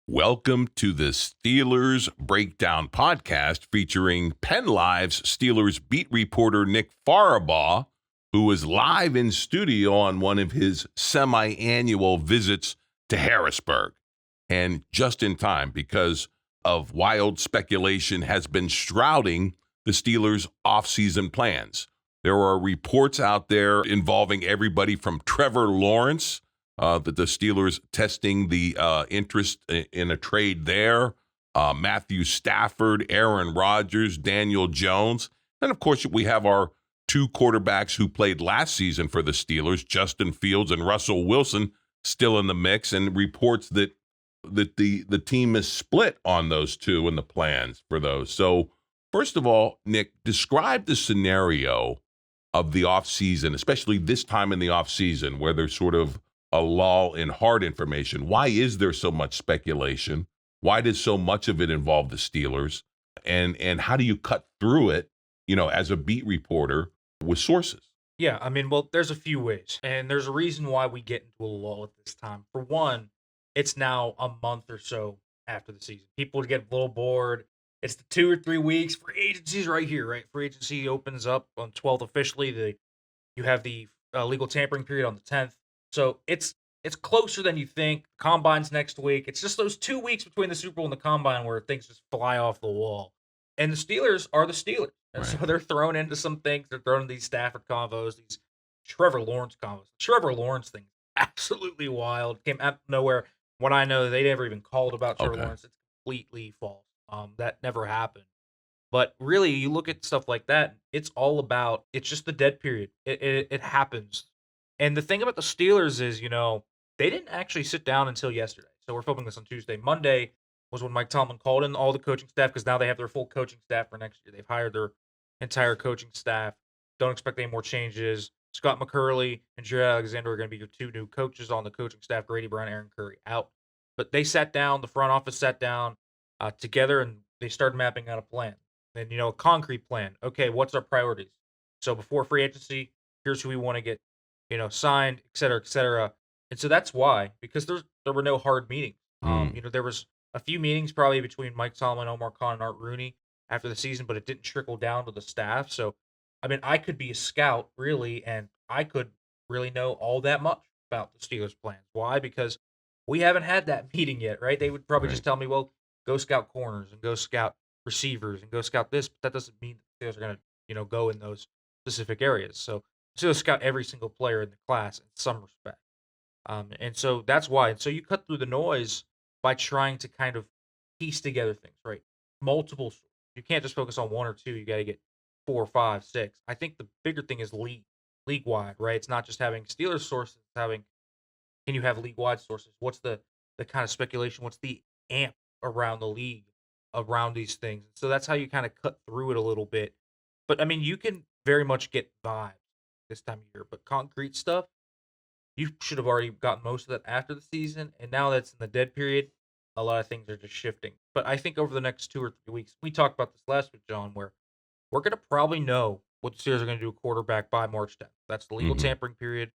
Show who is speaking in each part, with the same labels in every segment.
Speaker 1: Welcome to the Steelers Breakdown podcast featuring PennLive's Steelers beat reporter Nick Farabaugh, who is live in studio on one of his semi-annual visits to Harrisburg. And just in time because of wild speculation has been shrouding the Steelers' offseason plans. There are reports out there involving everybody from Trevor Lawrence, that the Steelers testing the interest in a trade there. Matthew Stafford, Aaron Rodgers, Daniel Jones. And, of course, we have our two quarterbacks who played last season for the Steelers, Justin Fields and Russell Wilson, still in the mix, and reports that the team is split on those two and the plans for those. So, first of all, Nick, describe the scenario of the offseason, especially this time in the offseason where there's sort of a lull in hard information. Why is there so much speculation? Why does so much of it involve the Steelers? And how do you cut through it, as a beat reporter with sources?
Speaker 2: Yeah, well, there's a few ways, and there's a reason why we get into a lull at this time. For one, it's now a month or so after the season. People get a little bored. It's the 2 or 3 weeks. Free agency's right here, right? Free agency opens up on 12th officially. You have the legal tampering period on the 10th. So it's closer than you think. Combine's next week. It's just those 2 weeks between the Super Bowl and the Combine where things just fly off the wall. And the Steelers are the Steelers. And so they're thrown into some things. They're thrown into these Stafford convos, these Trevor Lawrence convos. The Trevor Lawrence thing is absolutely wild. Came out of nowhere. What I know, they never even called about Trevor Lawrence. It's completely false. That never happened. But really, you look at stuff like that, it's just the dead period. It happens. And the thing about the Steelers is, they didn't actually sit down until yesterday. So we're filming this on Tuesday. Monday was when Mike Tomlin called in all the coaching staff because now they have their full coaching staff for next year. They've hired their entire coaching staff. Don't expect any more changes. Scott McCurley and Jared Alexander are going to be your two new coaches on the coaching staff. Grady Brown, Aaron Curry out. But they sat down, the front office sat down together, and they started mapping out a plan. And, a concrete plan. Okay, what's our priorities? So before free agency, here's who we want to get signed, et cetera, et cetera. And so that's why, because there were no hard meetings. There was a few meetings probably between Mike Tomlin, Omar Khan, and Art Rooney after the season, but it didn't trickle down to the staff. So, I could be a scout, really, and I could really know all that much about the Steelers' plans. Why? Because we haven't had that meeting yet, right? They would probably just tell me, well, go scout corners and go scout receivers and go scout this, but that doesn't mean the Steelers are going to, go in those specific areas. So scout every single player in the class in some respect. And so that's why. And so you cut through the noise by trying to kind of piece together things, right? Multiple sources. You can't just focus on one or two. You got to get 4, 5, 6. I think the bigger thing is league wide, right? It's not just having Steelers sources. It's can you have league wide sources? What's the kind of speculation? What's the amp around the league around these things? So that's how you kind of cut through it a little bit. But you can very much get vibes this time of year, but concrete stuff, you should have already gotten most of that after the season, and now that's in the dead period, a lot of things are just shifting. But I think over the next 2 or 3 weeks, we talked about this last week, John, where we're going to probably know what the Steelers are going to do a quarterback by March 10th. That's the legal tampering period.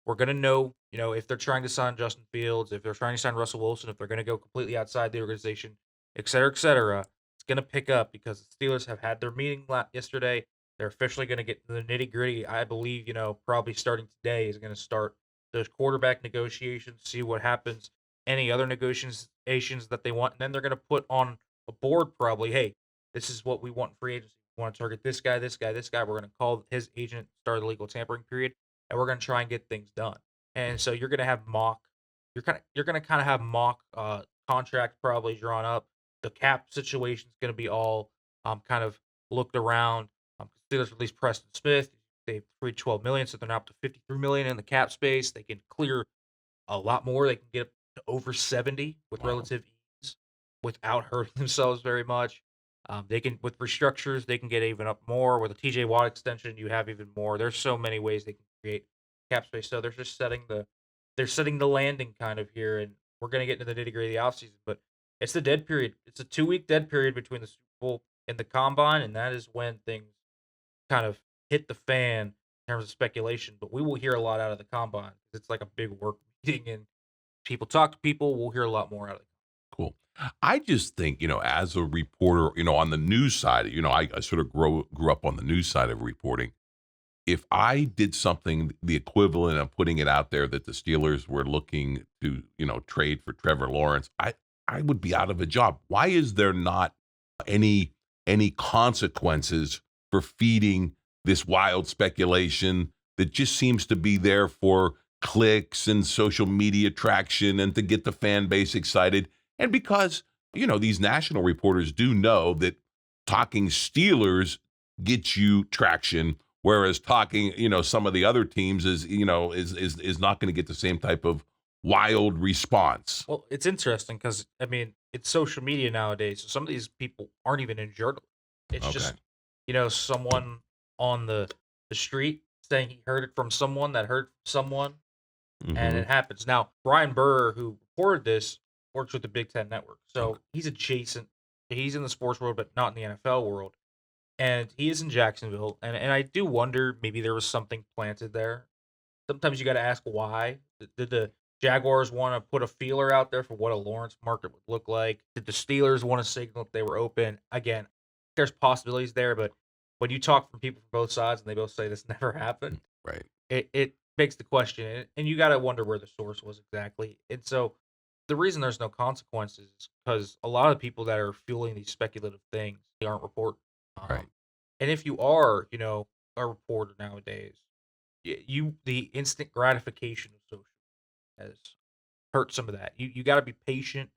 Speaker 2: We're going to know, if they're trying to sign Justin Fields, if they're trying to sign Russell Wilson, if they're going to go completely outside the organization, et cetera, et cetera. It's going to pick up because the Steelers have had their meeting yesterday. They're officially going to get to the nitty gritty. I believe, probably starting today is going to start those quarterback negotiations, see what happens, any other negotiations that they want. And then they're going to put on a board probably, hey, this is what we want in free agency. We want to target this guy, this guy, this guy. We're going to call his agent, start the legal tampering period, and we're going to try and get things done. And so you're going to have you're going to kind of have mock contracts probably drawn up. The cap situation is going to be all kind of looked around. Steelers released Preston Smith. They've freed $12 million, so they're now up to $53 million in the cap space. They can clear a lot more. They can get up to over 70 with relative ease without hurting themselves very much. They can, with restructures, they can get even up more. With a TJ Watt extension, you have even more. There's so many ways they can create cap space. So they're just setting the landing kind of here, and we're going to get into the nitty gritty of the offseason. But it's the dead period. It's a 2-week dead period between the Super Bowl and the Combine, and that is when things kind of hit the fan in terms of speculation. But we will hear a lot out of the Combine because it's like a big work meeting, and people talk to people. We'll hear a lot more out of it.
Speaker 1: Cool. I just think, as a reporter, on the news side, I sort of grew up on the news side of reporting. If I did something the equivalent of putting it out there that the Steelers were looking to, trade for Trevor Lawrence, I would be out of a job. Why is there not any any consequences for feeding this wild speculation that just seems to be there for clicks and social media traction and to get the fan base excited? And because, these national reporters do know that talking Steelers gets you traction, whereas talking, some of the other teams is not going to get the same type of wild response.
Speaker 2: Well, it's interesting because it's social media nowadays. So some of these people aren't even in journalism. It's
Speaker 1: Okay.
Speaker 2: just someone on the street saying he heard it from someone that heard from someone, and
Speaker 1: Hmm.
Speaker 2: it happens. Now, Brian Burr, who reported this, works with the Big Ten Network,
Speaker 1: Okay.
Speaker 2: so he's adjacent. He's in the sports world, but not in the NFL world. And he is in Jacksonville, and I do wonder maybe there was something planted there. Sometimes you got to ask why. Did the Jaguars want to put a feeler out there for what a Lawrence market would look like? Did the Steelers want to signal if they were open? Again, there's possibilities there, but when you talk from people from both sides and they both say this never happened,
Speaker 1: Right.
Speaker 2: it begs the question, and you got to wonder where the source was exactly. And so the reason there's no consequences is because a lot of people that are fueling these speculative things, they aren't reporting.
Speaker 1: Right.
Speaker 2: And if you are, a reporter nowadays, the instant gratification of social has hurt some of that. You got to be patient.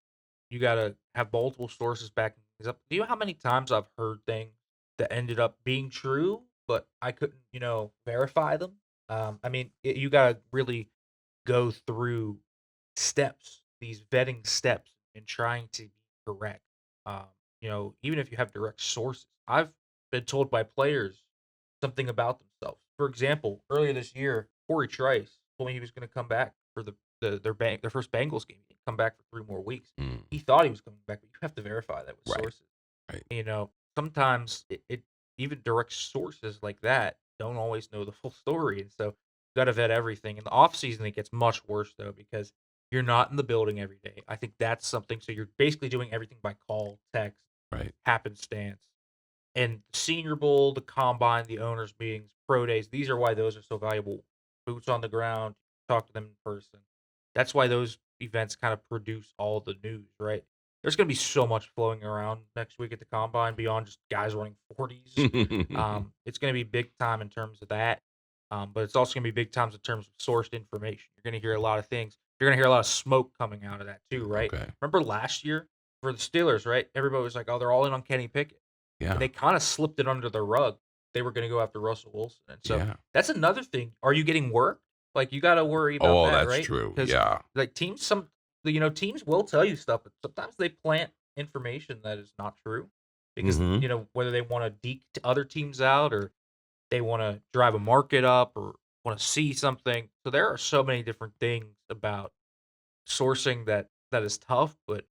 Speaker 2: You got to have multiple sources backing things up. Do you know how many times I've heard things that ended up being true, but I couldn't, verify them? You got to really go through steps, these vetting steps, in trying to be correct. Um, even if you have direct sources, I've been told by players something about themselves. For example, earlier this year, Corey Trice told me he was going to come back for their first Bengals game. He'd come back for 3 more weeks.
Speaker 1: Mm.
Speaker 2: He thought he was coming back, but you have to verify that with
Speaker 1: Right.
Speaker 2: sources.
Speaker 1: Right.
Speaker 2: Sometimes it even direct sources like that don't always know the full story, and so you got to vet everything. In the off season, it gets much worse though because you're not in the building every day. I think that's something. So you're basically doing everything by call, text,
Speaker 1: Right.
Speaker 2: happenstance. And the Senior Bowl, the combine, the owners' meetings, pro days, these are why those are so valuable. Boots on the ground, talk to them in person. That's why those events kind of produce all the news, right? There's going to be so much flowing around next week at the combine beyond just guys running 40s. It's going to be big time in terms of that. But it's also going to be big times in terms of sourced information. You're going to hear a lot of things. You're going to hear a lot of smoke coming out of that too, right?
Speaker 1: Okay.
Speaker 2: Remember last year for the Steelers, right? Everybody was like, oh, they're all in on Kenny Pickett.
Speaker 1: Yeah.
Speaker 2: And they kind of slipped it under the rug. They were going to go after Russell Wilson. And so
Speaker 1: Yeah.
Speaker 2: that's another thing. Are you getting worked? Like you got to worry about
Speaker 1: Oh,
Speaker 2: that,
Speaker 1: that's
Speaker 2: right?
Speaker 1: true.
Speaker 2: Because
Speaker 1: Yeah.
Speaker 2: like teams will tell you stuff, but sometimes they plant information that is not true because
Speaker 1: Mhm.
Speaker 2: whether they want to deke to other teams out or they want to drive a market up or want to see something. So there are so many different things about sourcing that is tough, but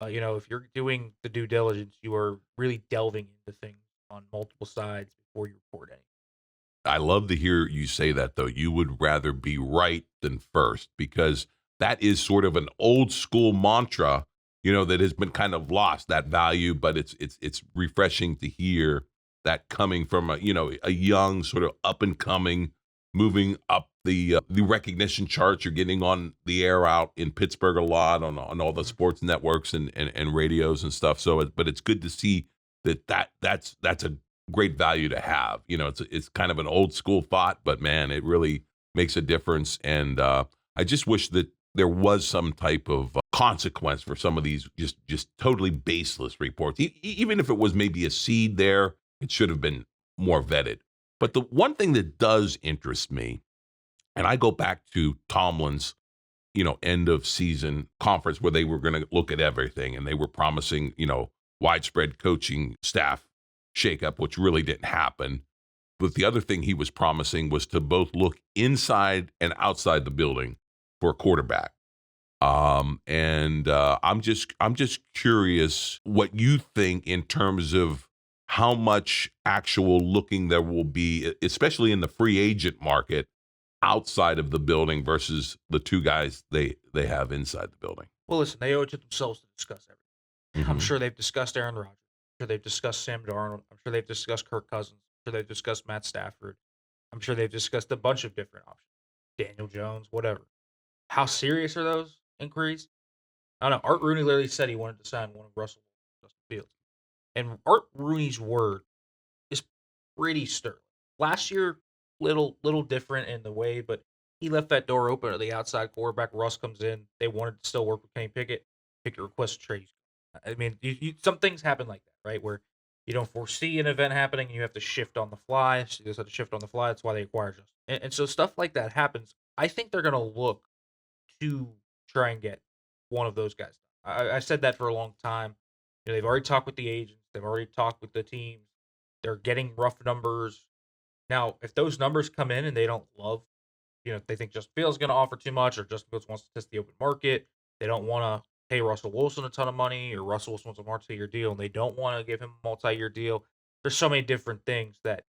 Speaker 2: if you're doing the due diligence, you are really delving into things on multiple sides before you report anything.
Speaker 1: I love to hear you say that, though. You would rather be right than first because that is sort of an old school mantra, that has been kind of lost that value. But it's refreshing to hear that coming from a young sort of up and coming, moving up the recognition charts. You're getting on the air out in Pittsburgh a lot on all the
Speaker 2: Mhm.
Speaker 1: sports networks and radios and stuff. So, but it's good to see that's a great value to have. It's kind of an old school thought, but man, it really makes a difference. And I just wish that there was some type of consequence for some of these just totally baseless reports. Even if it was maybe a seed there, it should have been more vetted. But the one thing that does interest me, and I go back to Tomlin's, end of season conference where they were going to look at everything and they were promising, widespread coaching staff shakeup, which really didn't happen. But the other thing he was promising was to both look inside and outside the building for a quarterback. And I'm just curious what you think in terms of how much actual looking there will be, especially in the free agent market outside of the building versus the two guys they have inside the building.
Speaker 2: Well, listen, they owe it to themselves to discuss everything. I'm
Speaker 1: Hmm.
Speaker 2: sure they've discussed Aaron Rodgers. I'm sure they've discussed Sam Darnold. I'm sure they've discussed Kirk Cousins. I'm sure they've discussed Matt Stafford. I'm sure they've discussed a bunch of different options. Daniel Jones, whatever. How serious are those inquiries? I don't know. Art Rooney literally said he wanted to sign one of Russell Justin Fields. And Art Rooney's word is pretty sterling. Last year, little different in the way, but he left that door open to the outside quarterback. Russ comes in. They wanted to still work with Kenny Pickett. Pickett requests a trade. I mean, some things happen like that, right? Where you don't foresee an event happening, and you have to shift on the fly. So you just have to shift on the fly. That's why they acquire Justin. And so stuff like that happens. I think they're going to look to try and get one of those guys. I said that for a long time. They've already talked with the agents. They've already talked with the teams. They're getting rough numbers. Now, if those numbers come in and they don't love, if they think Justin Fields is going to offer too much or Justin Fields wants to test the open market, they don't want to pay Russell Wilson a ton of money or Russell Wilson wants a multi-year deal and they don't want to give him a multi-year deal. There's so many different things that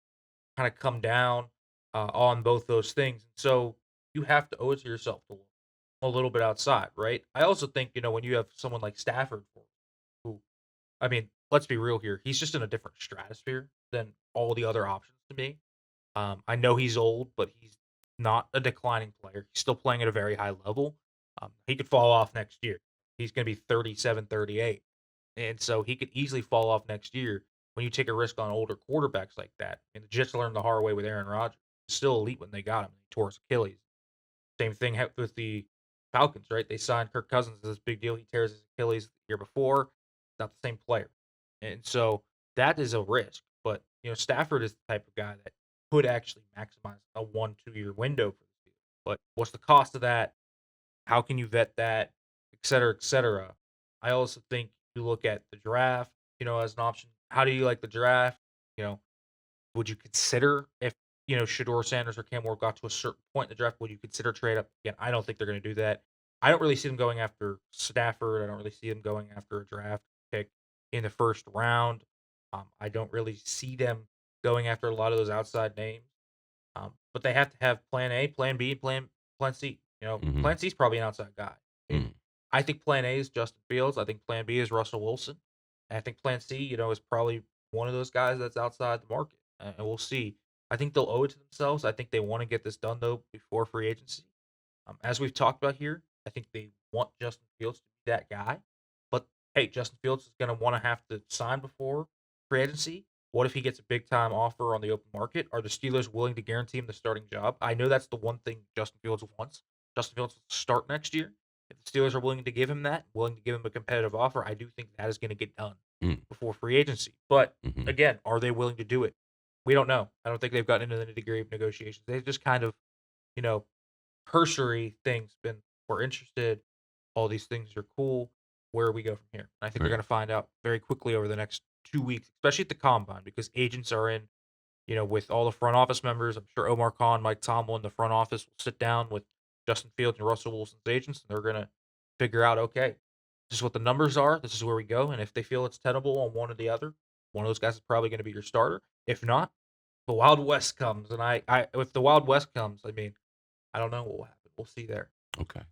Speaker 2: kind of come down on both those things. So you have to owe it to yourself to look a little bit outside, right? I also think, when you have someone like Stafford, who, I mean, let's be real here, he's just in a different stratosphere than all the other options to me. I know he's old, but he's not a declining player. He's still playing at a very high level. He could fall off next year. He's going to be 37, 38. And so he could easily fall off next year when you take a risk on older quarterbacks like that. And the Jets learned the hard way with Aaron Rodgers. Still elite when they got him. He tore his Achilles. Same thing happened with the Falcons, right? They signed Kirk Cousins as this big deal. He tears his Achilles the year before. Not the same player. And so that is a risk. But, Stafford is the type of guy that could actually maximize a 1-2 year window for the field. But what's the cost of that? How can you vet that? Et cetera, et cetera. I also think you look at the draft, as an option. How do you like the draft? You know, would you consider if Shador Sanders or Cam Ward got to a certain point in the draft? Would you consider trade up? Again, I don't think they're going to do that. I don't really see them going after Stafford. I don't really see them going after a draft pick in the first round. I don't really see them going after a lot of those outside names. But they have to have Plan A, Plan B, Plan C.
Speaker 1: Hmm.
Speaker 2: Plan C is probably an outside guy. I think Plan A is Justin Fields. I think Plan B is Russell Wilson. And I think Plan C, is probably one of those guys that's outside the market. And we'll see. I think they'll owe it to themselves. I think they want to get this done though before free agency. As we've talked about here, I think they want Justin Fields to be that guy. But hey, Justin Fields is going to want to have to sign before free agency. What if he gets a big time offer on the open market? Are the Steelers willing to guarantee him the starting job? I know that's the one thing Justin Fields wants. Justin Fields to start next year. If the Steelers are willing to give him that, willing to give him a competitive offer, I do think that is going to get done before free agency. But
Speaker 1: Hmm.
Speaker 2: again, are they willing to do it? We don't know. I don't think they've gotten into the nitty gritty of negotiations. They've just kind of, you know, cursory things been, we're interested. All these things are cool. Where do we go from here? And I think we're
Speaker 1: Right.
Speaker 2: going to find out very quickly over the next 2 weeks, especially at the combine, because agents are in, with all the front office members. I'm sure Omar Khan, Mike Tomlin, the front office will sit down with Justin Fields and Russell Wilson's agents, and they're going to figure out, okay, this is what the numbers are. This is where we go. And if they feel it's tenable on one or the other, one of those guys is probably going to be your starter. If not, the Wild West comes. And if the Wild West comes, I mean, I don't know what will happen. We'll see there.
Speaker 1: Okay.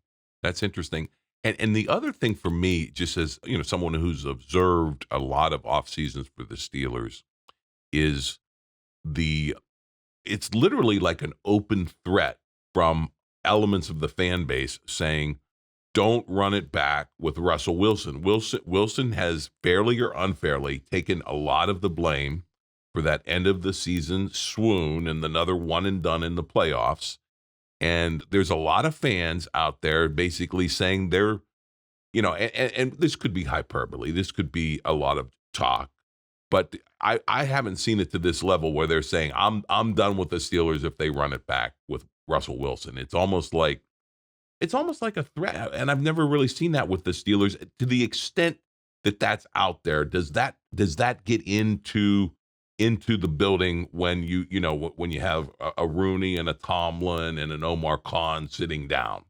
Speaker 1: That's interesting. And the other thing for me, just as someone who's observed a lot of off seasons for the Steelers, is the it's literally like an open threat from elements of the fan base saying, don't run it back with Russell Wilson. Wilson has fairly or unfairly taken a lot of the blame for that end of the season swoon and another one and done in the playoffs. And there's a lot of fans out there basically saying they're, and this could be hyperbole. This could be a lot of talk, but I haven't seen it to this level where they're saying I'm done with the Steelers if they run it back with Russell Wilson. It's almost like a threat, and I've never really seen that with the Steelers to the extent that that's out there. Does that get into the building when when you have a Rooney and a Tomlin and an Omar Khan sitting down?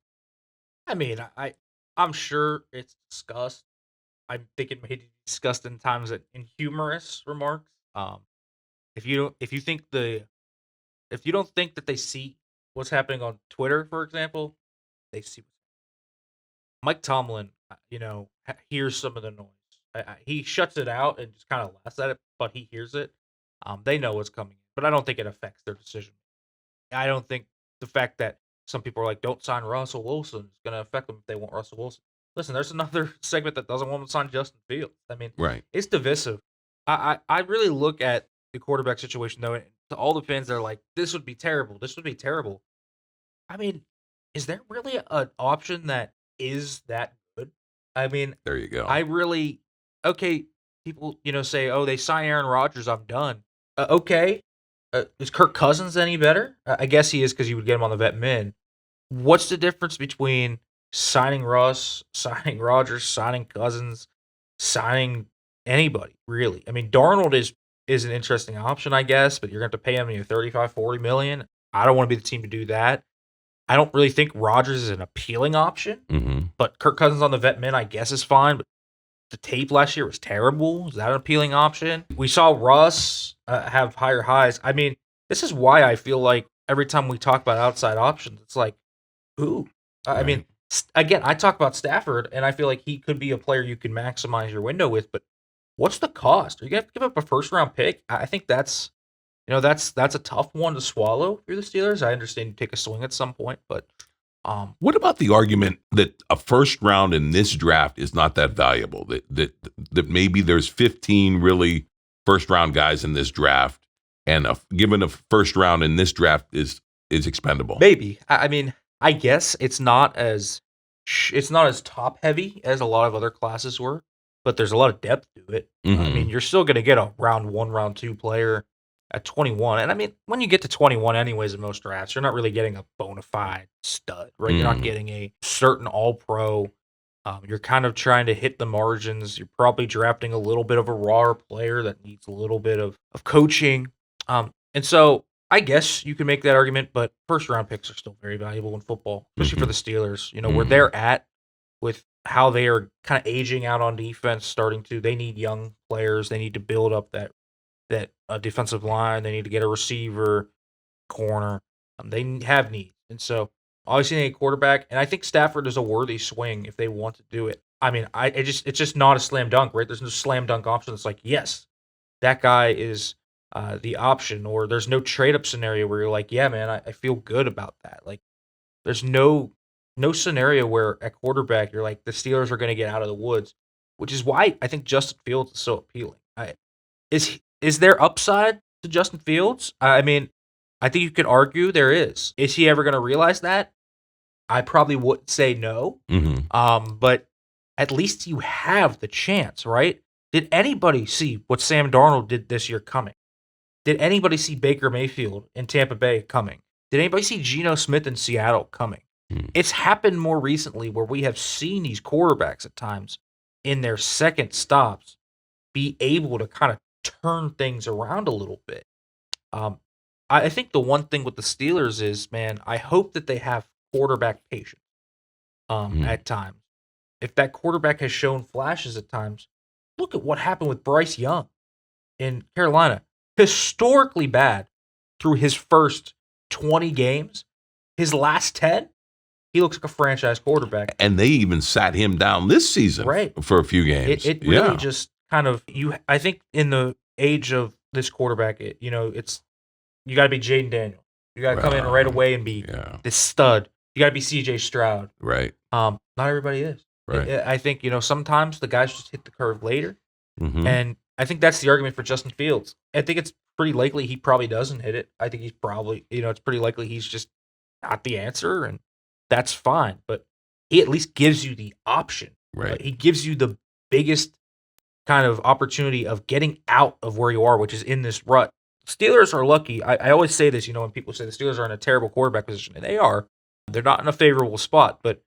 Speaker 2: I mean, I'm sure it's discussed. I think it may be discussed in times in humorous remarks. If you don't think that they see what's happening on Twitter, for example, they see Mike Tomlin hears some of the noise. He shuts it out and just kind of laughs at it, but he hears it. They know what's coming, but I don't think it affects their decision. I don't think the fact that some people are like, "Don't sign Russell Wilson" is going to affect them if they want Russell Wilson. Listen, there's another segment that doesn't want to sign Justin Fields. I mean,
Speaker 1: Right.
Speaker 2: it's divisive. I really look at the quarterback situation though, and to all the fans that are like, "This would be terrible. This would be terrible." I mean, is there really an option that is that good? I mean,
Speaker 1: There you go.
Speaker 2: I really okay. People, say, "Oh, they sign Aaron Rodgers. I'm done." Okay, is Kirk Cousins any better? I guess he is because you would get him on the vet min. What's the difference between signing Russ, signing Rodgers, signing Cousins, signing anybody, really? I mean, Darnold is an interesting option, I guess, but you're going to have to pay him 35, 40 million. I don't want to be the team to do that. I don't really think Rodgers is an appealing option, but Kirk Cousins on the vet min, I guess, is fine. But the tape last year was terrible. Is that an appealing option? We saw Russ have higher highs. I mean, this is why I feel like every time we talk about outside options, it's like, who? I mean, again, I talk about Stafford, and I feel like he could be a player you can maximize your window with, but what's the cost? Are you going to have to give up a first-round pick? I think that's a tough one to swallow for the Steelers. I understand you take a swing at some point, but
Speaker 1: what about the argument that a first round in this draft is not that valuable? That maybe there's 15 really first round guys in this draft, and given a first round in this draft is expendable.
Speaker 2: Maybe. I mean, I guess it's not as top heavy as a lot of other classes were, but there's a lot of depth to it. I mean, you're still going to get a round 1, round 2 player at 21. And I mean, when you get to 21 anyways in most drafts, you're not really getting a bona fide stud, right? You're not getting a certain all-pro. You're kind of trying to hit the margins. You're probably drafting a little bit of a rawer player that needs a little bit of coaching. And so I guess you can make that argument, but first-round picks are still very valuable in football, especially for the Steelers. Where they're at with how they are kind of aging out on defense, they need young players. They need to build up that defensive line. They need to get a receiver, corner. They have needs. And so obviously they need a quarterback. And I think Stafford is a worthy swing if they want to do it. I mean, it's just not a slam dunk, right? There's no slam dunk option. It's like, yes, that guy is the option, or there's no trade up scenario where you're like, yeah, man, I feel good about that. Like, there's no scenario where at quarterback you're like, the Steelers are going to get out of the woods, which is why I think Justin Fields is so appealing. Is there upside to Justin Fields? I mean, I think you could argue there is. Is he ever going to realize that? I probably would say no. But at least you have the chance, right? Did anybody see what Sam Darnold did this year coming? Did anybody see Baker Mayfield in Tampa Bay coming? Did anybody see Geno Smith in Seattle coming? It's happened more recently where we have seen these quarterbacks at times in their second stops be able to kind of turn things around a little bit. I think the one thing with the Steelers is, man, I hope that they have quarterback patience at times. If that quarterback has shown flashes at times, look at what happened with Bryce Young in Carolina. Historically bad through his first 20 games. His last 10, he looks like a franchise quarterback.
Speaker 1: And they even sat him down this season for a few games.
Speaker 2: It really just kind of I think in the age of this quarterback, you got to be Jaden Daniels. You got to come in right away and be this stud. You got to be CJ Stroud.
Speaker 1: Right.
Speaker 2: Not everybody is.
Speaker 1: Right.
Speaker 2: I think sometimes the guys just hit the curve later, and I think that's the argument for Justin Fields. I think it's pretty likely he probably doesn't hit it. I think he's probably it's pretty likely he's just not the answer, and that's fine. But he at least gives you the option.
Speaker 1: Right.
Speaker 2: He gives you the biggest kind of opportunity of getting out of where you are, which is in this rut. Steelers are lucky. I always say this, when people say the Steelers are in a terrible quarterback position, and they are. They're not in a favorable spot, but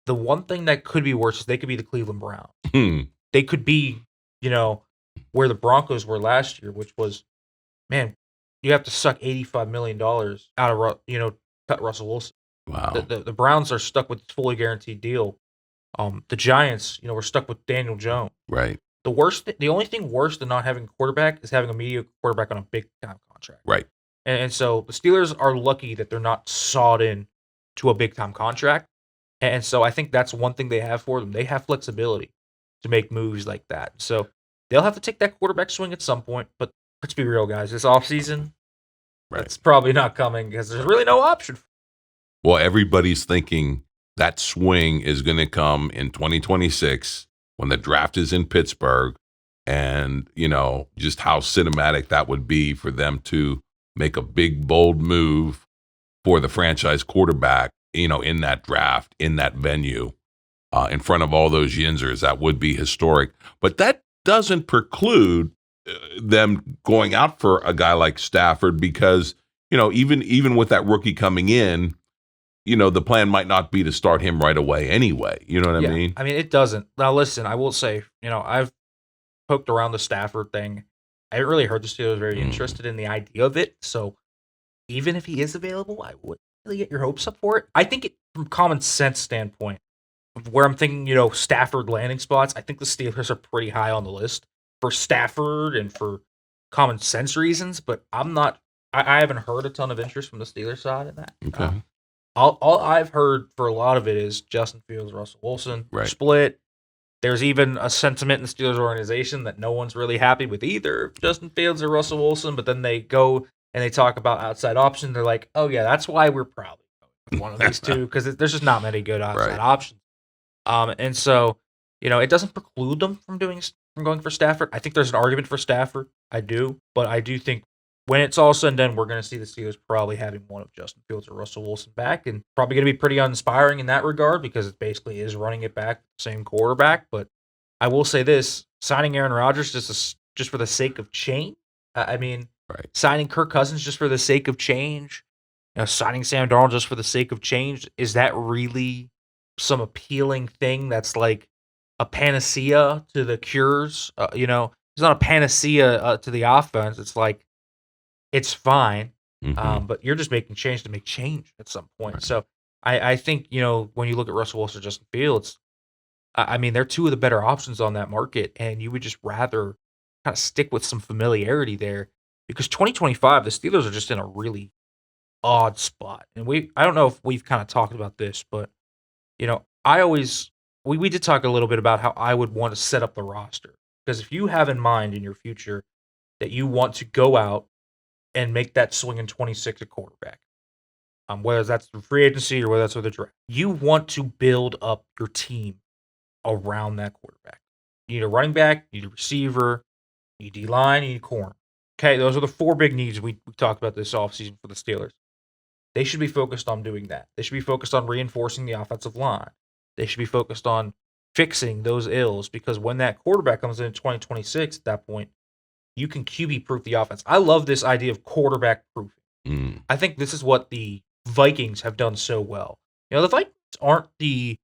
Speaker 2: the one thing that could be worse is they could be the Cleveland Browns. They could be, where the Broncos were last year, which was, man, you have to suck $85 million out of, cut Russell Wilson.
Speaker 1: Wow.
Speaker 2: The Browns are stuck with this fully guaranteed deal. The Giants, were stuck with Daniel Jones.
Speaker 1: Right.
Speaker 2: The only thing worse than not having a quarterback is having a mediocre quarterback on a big time contract.
Speaker 1: Right.
Speaker 2: And so the Steelers are lucky that they're not sawed in to a big time contract. And so I think that's one thing they have for them. They have flexibility to make moves like that. So they'll have to take that quarterback swing at some point. But let's be real, guys. This offseason,
Speaker 1: Right.
Speaker 2: it's probably not coming because there's really no option.
Speaker 1: Well, everybody's thinking that swing is going to come in 2026 when the draft is in Pittsburgh. And, just how cinematic that would be for them to make a big, bold move for the franchise quarterback, in that draft, in that venue, in front of all those Yinzers. That would be historic. But that doesn't preclude them going out for a guy like Stafford because, even with that rookie coming in, the plan might not be to start him right away anyway. You know what I mean?
Speaker 2: I mean, it doesn't. Now, listen, I will say, I've poked around the Stafford thing. I haven't really heard the Steelers very interested in the idea of it. So even if he is available, I wouldn't really get your hopes up for it. I think from common sense standpoint, where I'm thinking, Stafford landing spots, I think the Steelers are pretty high on the list for Stafford and for common sense reasons, but I haven't heard a ton of interest from the Steelers side in that.
Speaker 1: Okay.
Speaker 2: All I've heard for a lot of it is Justin Fields, Russell Wilson,
Speaker 1: Right.
Speaker 2: split. There's even a sentiment in the Steelers organization that no one's really happy with either Justin Fields or Russell Wilson, but then they go and they talk about outside options. They're like, oh, yeah, that's why we're probably going with one of these two because there's just not many good outside options. And so, it doesn't preclude them from going for Stafford. I think there's an argument for Stafford. I do. But I do think when it's all said and done, we're going to see the Steelers probably having one of Justin Fields or Russell Wilson back, and probably going to be pretty uninspiring in that regard because it basically is running it back, same quarterback. But I will say this, signing Aaron Rodgers just for the sake of change. Signing Kirk Cousins just for the sake of change, signing Sam Darnold just for the sake of change, is that really some appealing thing that's like a panacea to the cures? It's not a panacea to the offense. It's like, it's fine, but you're just making change to make change at some point. Right. So I think, when you look at Russell Wilson, Justin Fields, they're two of the better options on that market, and you would just rather kind of stick with some familiarity there because 2025, the Steelers are just in a really odd spot. And I don't know if we've kind of talked about this, but, we did talk a little bit about how I would want to set up the roster because if you have in mind in your future that you want to go out and make that swing in 26 at quarterback, whether that's through free agency or whether that's with the draft. You want to build up your team around that quarterback. You need a running back, you need a receiver, you need D-line, you need a corner. Okay, those are the four big needs we talked about this offseason for the Steelers. They should be focused on doing that. They should be focused on reinforcing the offensive line. They should be focused on fixing those ills because when that quarterback comes in 2026 at that point, you can QB-proof the offense. I love this idea of quarterback proofing. I think this is what the Vikings have done so well. The Vikings aren't the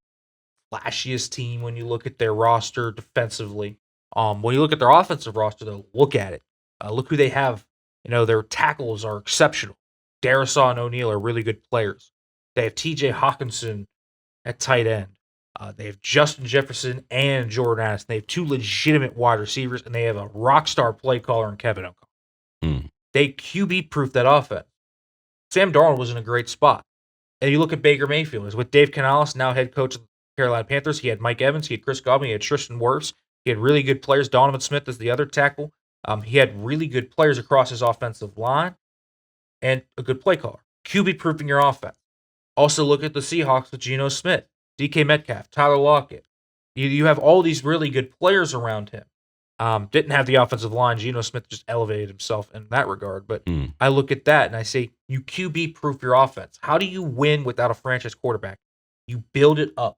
Speaker 2: flashiest team when you look at their roster defensively. When you look at their offensive roster, though, look at it. Look who they have. Their tackles are exceptional. Darisaw and O'Neal are really good players. They have T.J. Hawkinson at tight end. They have Justin Jefferson and Jordan Addison. They have two legitimate wide receivers, and they have a rock star play caller in Kevin O'Connell. They QB-proofed that offense. Sam Darnold was in a great spot. And you look at Baker Mayfield. It's with Dave Canales, now head coach of the Carolina Panthers. He had Mike Evans. He had Chris Godwin. He had Tristan Wirfs. He had really good players. Donovan Smith is the other tackle. He had really good players across his offensive line and a good play caller. QB-proofing your offense. Also look at the Seahawks with Geno Smith, DK Metcalf, Tyler Lockett. You have all these really good players around him. Didn't have the offensive line. Geno Smith just elevated himself in that regard. But I look at that and I say, you QB-proof your offense. How do you win without a franchise quarterback? You build it up.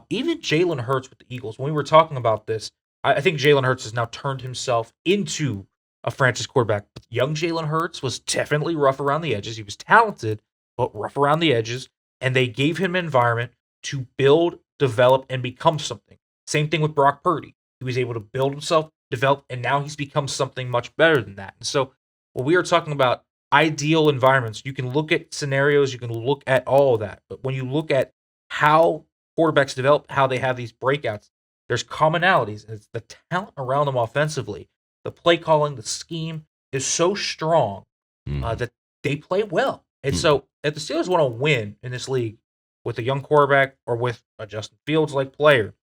Speaker 2: Even Jalen Hurts with the Eagles, when we were talking about this, I think Jalen Hurts has now turned himself into a franchise quarterback. But young Jalen Hurts was definitely rough around the edges. He was talented, but rough around the edges. And they gave him an environment to build, develop, and become something. Same thing with Brock Purdy. He was able to build himself, develop, and now he's become something much better than that. And so when we are talking about ideal environments, you can look at scenarios, you can look at all of that. But when you look at how quarterbacks develop, how they have these breakouts, there's commonalities. It's the talent around them offensively. The play calling, the scheme is so strong that they play well. And so if the Steelers want to win in this league, with a young quarterback or with a Justin Fields-like player,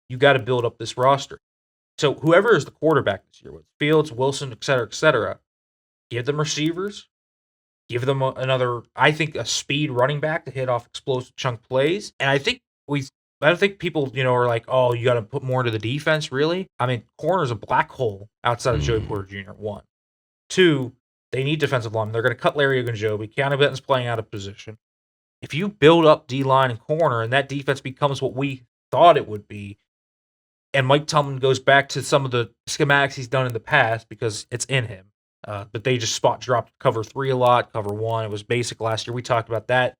Speaker 2: you got to build up this roster. So whoever is the quarterback this year, with Fields, Wilson, et cetera, give them receivers, give them another, I think, a speed running back to hit off explosive chunk plays. And I don't think people, are like, oh, you got to put more into the defense, really? I mean, corner's a black hole outside of Joey Porter Jr., one. Two, they need defensive linemen. They're going to cut Larry Ogunjobi. Keanu Benton's playing out of position. If you build up D-line and corner and that defense becomes what we thought it would be, and Mike Tomlin goes back to some of the schematics he's done in the past because it's in him, but they just spot dropped cover 3 a lot, cover 1. It was basic last year. We talked about that.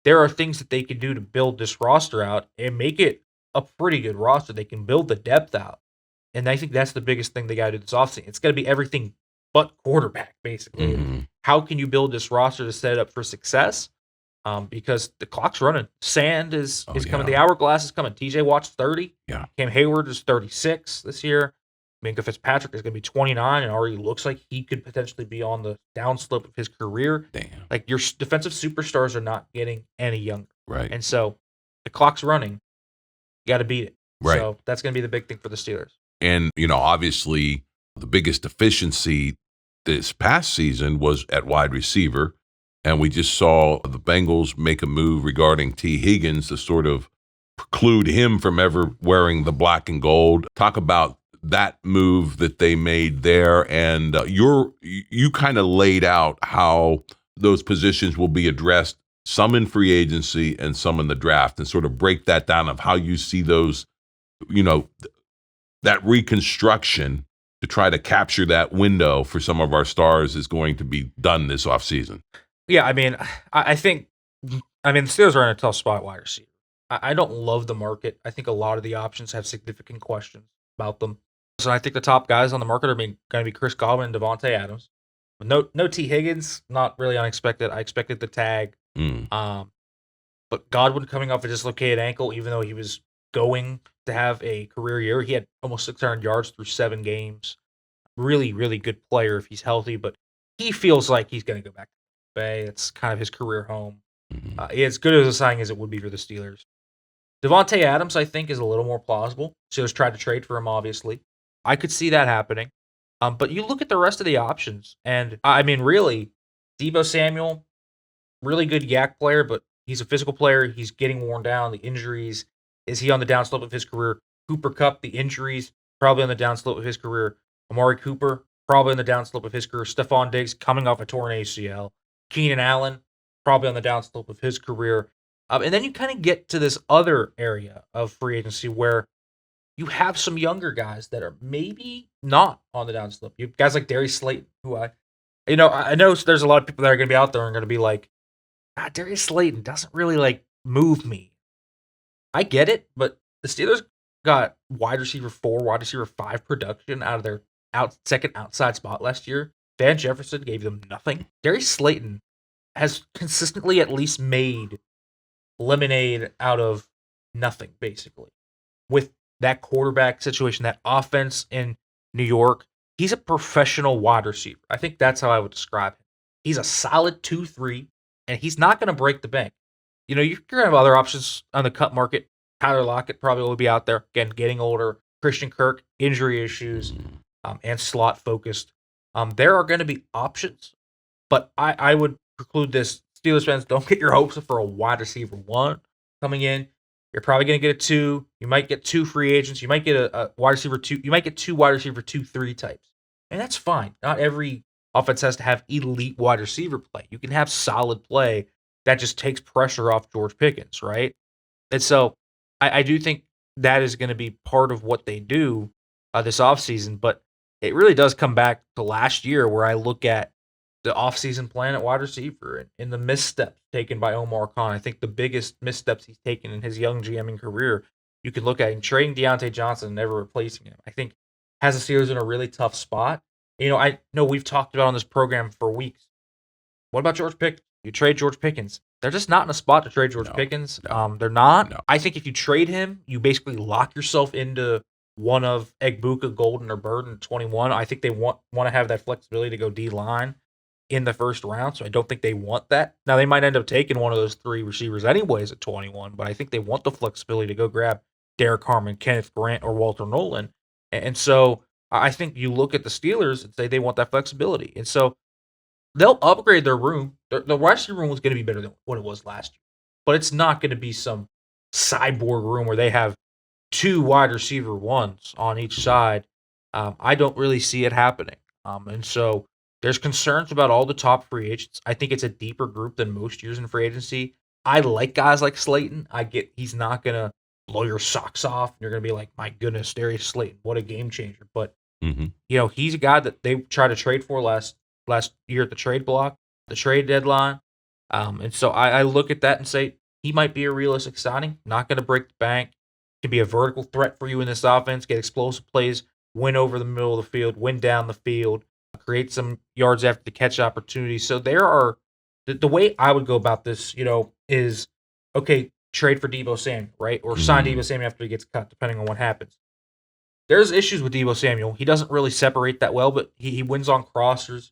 Speaker 2: There are things that they can do to build this roster out and make it a pretty good roster. They can build the depth out. And I think that's the biggest thing they got to do this offseason. It's got to be everything but quarterback, basically. How can you build this roster to set it up for success? Because the clock's running. Sand is coming. The hourglass is coming. TJ Watt's 30.
Speaker 1: Yeah.
Speaker 2: Cam Hayward is 36 this year. Minka Fitzpatrick is going to be 29 and already looks like he could potentially be on the downslope of his career.
Speaker 1: Damn.
Speaker 2: Like, your defensive superstars are not getting any younger.
Speaker 1: Right.
Speaker 2: And so the clock's running. You got to beat it.
Speaker 1: Right.
Speaker 2: So that's going to be the big thing for the Steelers.
Speaker 1: And, obviously the biggest deficiency this past season was at wide receiver. And we just saw the Bengals make a move regarding T. Higgins to sort of preclude him from ever wearing the black and gold. Talk about that move that they made there. And you kind of laid out how those positions will be addressed, some in free agency and some in the draft, and sort of break that down of how you see those, that reconstruction to try to capture that window for some of our stars is going to be done this offseason.
Speaker 2: Yeah, I mean, I think the Steelers are in a tough spot at wide receiver. I don't love the market. I think a lot of the options have significant questions about them. So I think the top guys on the market are going to be Chris Godwin and Devontae Adams. No T. Higgins, not really unexpected. I expected the tag. But Godwin coming off a dislocated ankle, even though he was going to have a career year, he had almost 600 yards through 7 games. Really, really good player if he's healthy, but he feels like he's going to go back to Bay. It's kind of his career home. As good as a signing as it would be for the Steelers. Devontae Adams, I think, is a little more plausible. Steelers tried to trade for him, obviously. I could see that happening. But you look at the rest of the options, and really, Deebo Samuel, really good yak player, but he's a physical player. He's getting worn down. The injuries, is he on the downslope of his career? Cooper Kupp, the injuries, probably on the downslope of his career. Amari Cooper, probably on the downslope of his career. Stephon Diggs, coming off a torn ACL. Keenan Allen, probably on the downslope of his career. And then you kind of get to this other area of free agency where you have some younger guys that are maybe not on the downslope. You have guys like Darius Slayton, who I know there's a lot of people that are going to be out there and going to be like, Darius Slayton doesn't really move me. I get it, but the Steelers got wide receiver 4, wide receiver 5 production out of their second outside spot last year. Van Jefferson gave them nothing. Darius Slayton has consistently at least made lemonade out of nothing, basically. With that quarterback situation, that offense in New York, he's a professional wide receiver. I think that's how I would describe him. He's a solid 2-3, and he's not going to break the bank. You're going to have other options on the cut market. Tyler Lockett probably will be out there. Again, getting older. Christian Kirk, injury issues, and slot focused. There are going to be options, but I would preclude this. Steelers fans, don't get your hopes up for a wide receiver 1 coming in. You're probably going to get a 2. You might get 2 free agents. You might get a wide receiver 2. You might get 2 wide receiver 2-3 types. And that's fine. Not every offense has to have elite wide receiver play. You can have solid play that just takes pressure off George Pickens, right? And so I do think that is going to be part of what they do this offseason. But it really does come back to last year where I look at the offseason plan at wide receiver and the missteps taken by Omar Khan. I think the biggest missteps he's taken in his young GMing career, you can look at him trading Deontay Johnson and never replacing him. I think has the Steelers in a really tough spot. I know we've talked about on this program for weeks. What about George Pickens? You trade George Pickens. They're just not in a spot to trade George Pickens. They're not.
Speaker 1: No.
Speaker 2: I think if you trade him, you basically lock yourself into one of Egbuka, Golden, or Bird in 21. I think they want to have that flexibility to go D-line. in the first round, so I don't think they want that. Now, they might end up taking one of those 3 receivers anyways at 21, but I think they want the flexibility to go grab Derek Harmon, Kenneth Grant, or Walter Nolan. And so I think you look at the Steelers and say they want that flexibility. And so they'll upgrade their room. The wide receiver room was going to be better than what it was last year, but it's not going to be some cyborg room where they have 2 wide receiver ones on each side. I don't really see it happening. And so there's concerns about all the top free agents. I think it's a deeper group than most years in free agency. I like guys like Slayton. I get he's not going to blow your socks off. And you're going to be like, my goodness, Darius Slayton, what a game changer. But, he's a guy that they tried to trade for last year at the trade block, the trade deadline. And so I look at that and say he might be a realistic signing, not going to break the bank, can be a vertical threat for you in this offense, get explosive plays, win over the middle of the field, win down the field, create some yards after the catch opportunities. So there are the way I would go about this, is okay, trade for Deebo Samuel, right? Or sign Deebo Samuel after he gets cut, depending on what happens. There's issues with Deebo Samuel. He doesn't really separate that well, but he wins on crossers.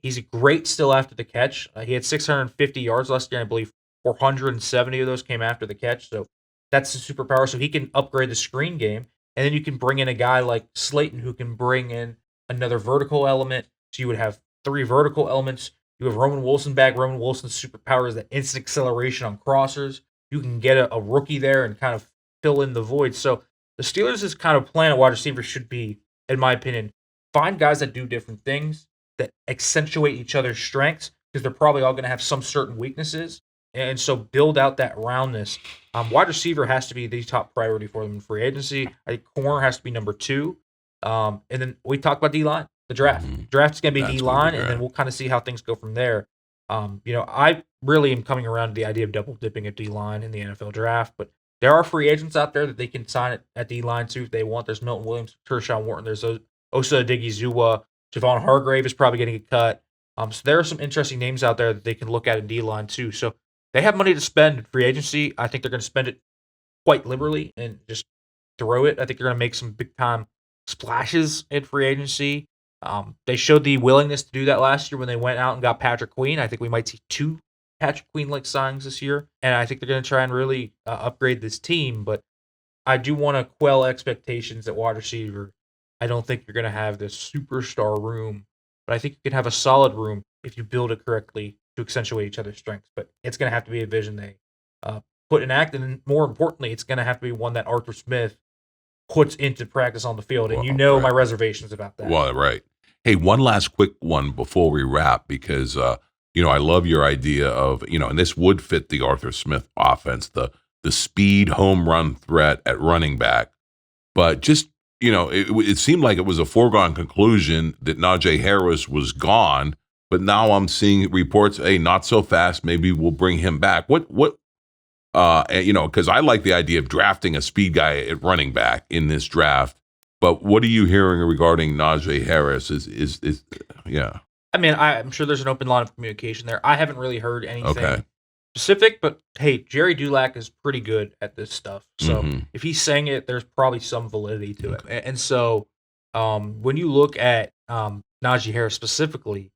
Speaker 2: He's great still after the catch. He had 650 yards last year, I believe 470 of those came after the catch. So that's a superpower. So he can upgrade the screen game. And then you can bring in a guy like Slayton who can bring in another vertical element. So you would have 3 vertical elements. You have Roman Wilson back. Roman Wilson's superpower is that instant acceleration on crossers. You can get a rookie there and kind of fill in the void. So the Steelers' kind of plan at wide receiver should be, in my opinion, find guys that do different things, that accentuate each other's strengths, because they're probably all going to have some certain weaknesses. And so build out that roundness. Wide receiver has to be the top priority for them in free agency. I think corner has to be number 2. And then we talk about D-line, the draft. Draft's going to be D-line, and then we'll kind of see how things go from there. I really am coming around to the idea of double dipping at D-line in the NFL draft, but there are free agents out there that they can sign at D-line too if they want. There's Milton Williams, Kershaw Wharton, there's Osa Odighizuwa, Javon Hargrave is probably getting a cut. So there are some interesting names out there that they can look at in D-line too. So they have money to spend in free agency. I think they're going to spend it quite liberally and just throw it. I think they're going to make some big-time splashes in free agency. They showed the willingness to do that last year when they went out and got Patrick Queen. I think we might see 2 Patrick Queen-like signings this year, and I think they're going to try and really upgrade this team. But I do want to quell expectations at wide receiver. I don't think you're going to have this superstar room, but I think you can have a solid room if you build it correctly to accentuate each other's strengths. But it's going to have to be a vision they put in act, and more importantly, it's going to have to be one that Arthur Smith puts into practice on the field. And my reservations about that.
Speaker 1: Well, right. Hey, one last quick one before we wrap, because I love your idea of, and this would fit the Arthur Smith offense, the speed home run threat at running back. But just, it seemed like it was a foregone conclusion that Najee Harris was gone. But now I'm seeing reports, hey, not so fast. Maybe we'll bring him back. Because I like the idea of drafting a speed guy at running back in this draft. But what are you hearing regarding Najee Harris? Yeah.
Speaker 2: I mean, I'm sure there's an open line of communication there. I haven't really heard anything specific, but hey, Jerry Dulac is pretty good at this stuff. So if he's saying it, there's probably some validity to it. And so when you look at Najee Harris specifically,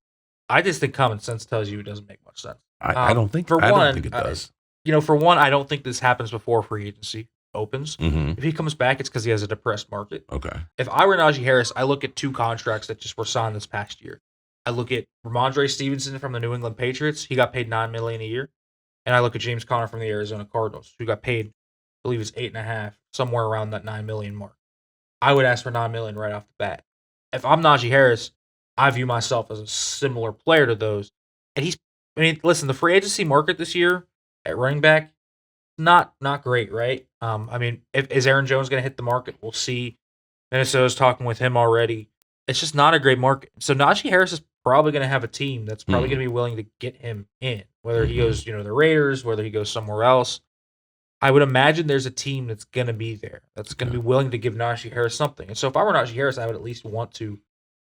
Speaker 2: I just think common sense tells you it doesn't make much sense.
Speaker 1: I don't think it does.
Speaker 2: For one, I don't think this happens before free agency opens. If he comes back, it's because he has a depressed market.
Speaker 1: Okay.
Speaker 2: If I were Najee Harris, I look at 2 contracts that just were signed this past year. I look at Ramondre Stevenson from the New England Patriots. He got paid $9 million a year. And I look at James Conner from the Arizona Cardinals, who got paid, I believe it's $8.5 million, somewhere around that $9 million mark. I would ask for $9 million right off the bat. If I'm Najee Harris, I view myself as a similar player to those. And listen, the free agency market this year at running back, not great, right? Is Aaron Jones going to hit the market? We'll see. Minnesota's talking with him already. It's just not a great market. So Najee Harris is probably going to have a team that's probably going to be willing to get him in, whether he goes, the Raiders, whether he goes somewhere else. I would imagine there's a team that's going to be there, that's going to be willing to give Najee Harris something. And so if I were Najee Harris, I would at least want to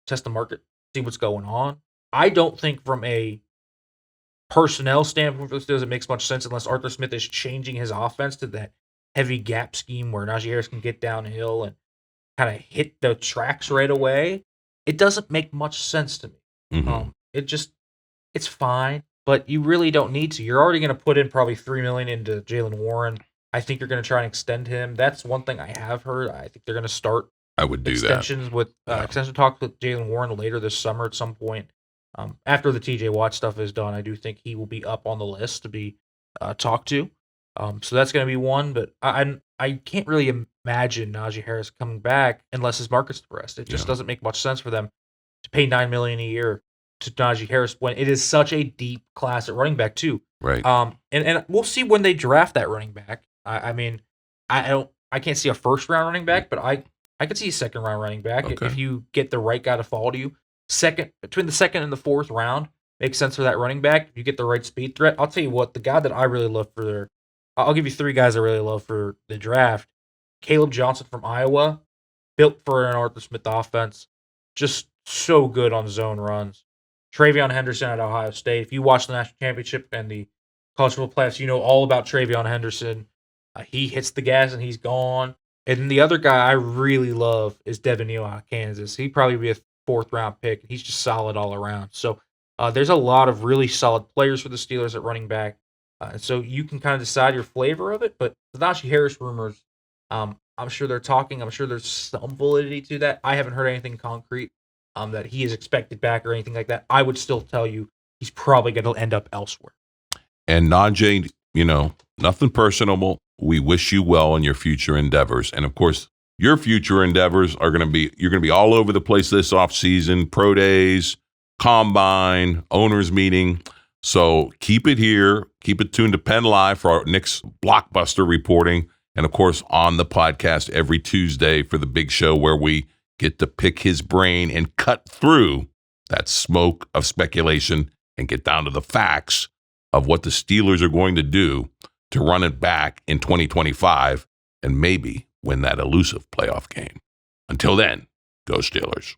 Speaker 2: test the market, see what's going on. I don't think from a personnel standpoint for the Steelers it makes much sense unless Arthur Smith is changing his offense to that heavy gap scheme where Najee Harris can get downhill and kind of hit the tracks right away. It doesn't make much sense to me. It just it's fine, but you really don't need to. You're already going to put in probably $3 million into Jalen Warren. I think you're going to try and extend him. That's one thing I have heard. I think they're going to start
Speaker 1: I would do
Speaker 2: extensions with extension talks with Jalen Warren later this summer at some point. After the TJ Watt stuff is done, I do think he will be up on the list to be talked to. So that's going to be one, but I can't really imagine Najee Harris coming back unless his market's depressed. It just doesn't make much sense for them to pay $9 million a year to Najee Harris when it is such a deep class at running back too.
Speaker 1: Right.
Speaker 2: And we'll see when they draft that running back. I mean, I can't see a first round running back, but I could see a second round running back if you get the right guy to fall to you. Between the second and the fourth round makes sense for that running back. If you get the right speed threat, I'll tell you what, the guy that I really love I'll give you three guys I really love for the draft. Caleb Johnson from Iowa, built for an Arthur Smith offense, just so good on zone runs. Travion Henderson at Ohio State. If you watch the national championship and the college football playoffs, you know all about Travion Henderson. He hits the gas and he's gone. And then the other guy I really love is Devin Neal out of Kansas. He'd probably be a fourth round pick. He's just solid all around. So there's a lot of really solid players for the Steelers at running back. And so you can kind of decide your flavor of it. But the Najee Harris rumors, I'm sure they're talking. I'm sure there's some validity to that. I haven't heard anything concrete that he is expected back or anything like that. I would still tell you he's probably going to end up elsewhere.
Speaker 1: And Najee, nothing personal. We wish you well in your future endeavors. And of course, your future endeavors you're going to be all over the place this offseason, pro days, combine, owners meeting. So keep it here. Keep it tuned to PennLive for our next blockbuster reporting. And of course, on the podcast every Tuesday for the big show where we get to pick his brain and cut through that smoke of speculation and get down to the facts of what the Steelers are going to do to run it back in 2025 and maybe win that elusive playoff game. Until then, go Steelers.